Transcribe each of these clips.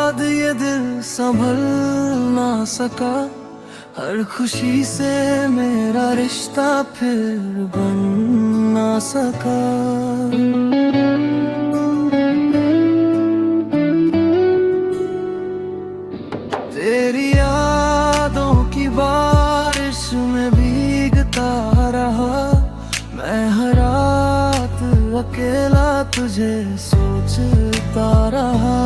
बाद ये दिल संभल ना सका, हर खुशी से मेरा रिश्ता फिर बन ना सका। तेरी यादों की बारिश में भीगता रहा, मैं हर रात अकेला तुझे सोचता रहा।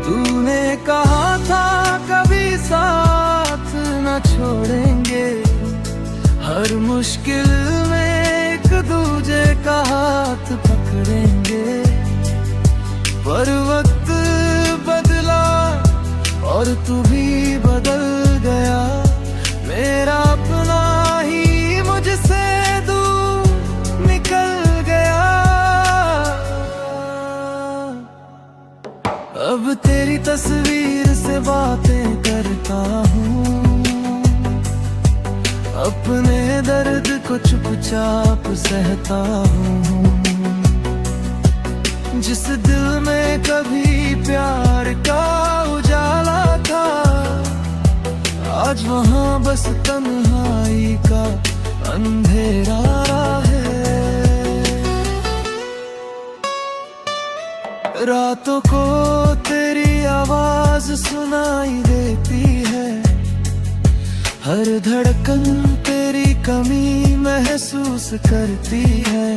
तूने कहा था कभी साथ न छोड़ेंगे, हर मुश्किल में एक दूजे का हाथ पकड़ेंगे। पर वक्त बदला और तू भी बदल गया, मेरा अपना ही मुझसे दूर निकल गया। अब तेरी तस्वीर से बातें करता हूँ, अपने दर्द को चुपचाप सहता हूँ। जिस दिल में कभी प्यार का उजाला था, आज वहाँ बस तन्हाई का अंधेरा है। रातों को तेरी आवाज सुनाई देती है, हर धड़कन तेरी कमी महसूस करती है।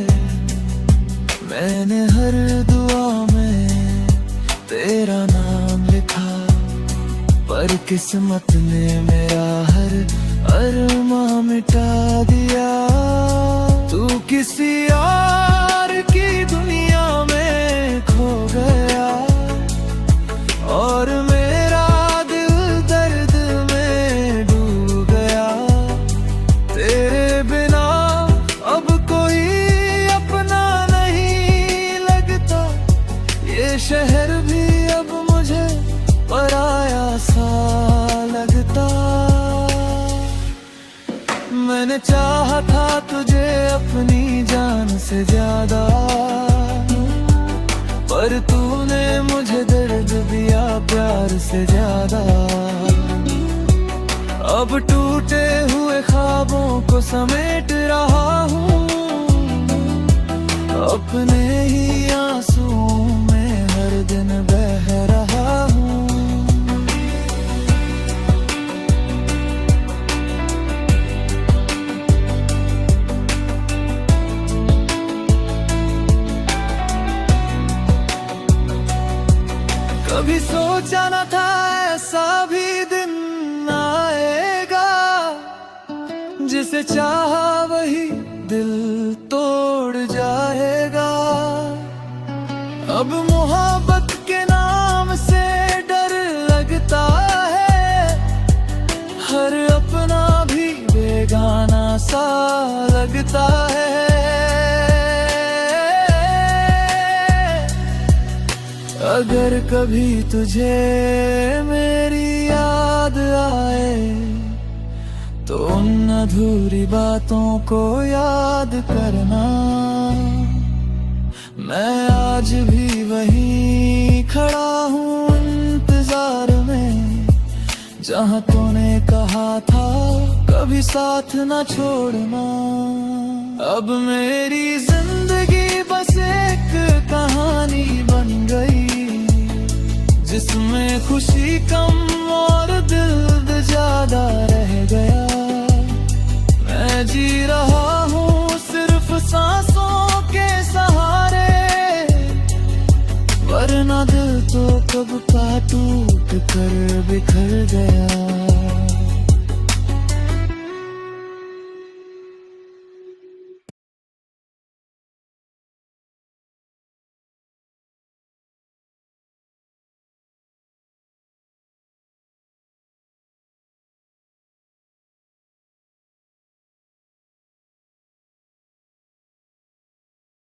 मैंने हर दुआ में तेरा नाम लिखा, पर किस्मत ने मेरा हर अरमां मिटा दिया। तू किसी और की दुनिया में खो गया, और मेरा दिल दर्द में डूब गया। तेरे बिना अब कोई अपना नहीं लगता, ये शहर भी अब मुझे पराया सा लगता। मैंने चाहा था तुझे अपनी जान से ज्यादा, पर तूने मुझे दर्द दिया प्यार से ज्यादा। अब टूटे हुए ख्वाबों को समेट रहा हूँ, अपने ही आंसुओं में हर दिन बह रहा हूँ। कभी सोचा न था ऐसा भी दिन आएगा, जिसे चाहा वही दिल तोड़ जाएगा। अब मोहब्बत के नाम से डर लगता है, हर अपना भी बेगाना सा लगता है। अगर कभी तुझे मेरी याद आए, तो उन अधूरी बातों को याद करना। मैं आज भी वहीं खड़ा हूँ इंतजार में, जहाँ तूने कहा था कभी साथ न छोड़ना। अब मेरी जिंदगी बस एक कहानी बन गई, जिसमें खुशी कम और दिल ज्यादा रह गया। मैं जी रहा हूँ सिर्फ सांसों के सहारे, वरना दिल तो कब का टूट कर बिखर गया।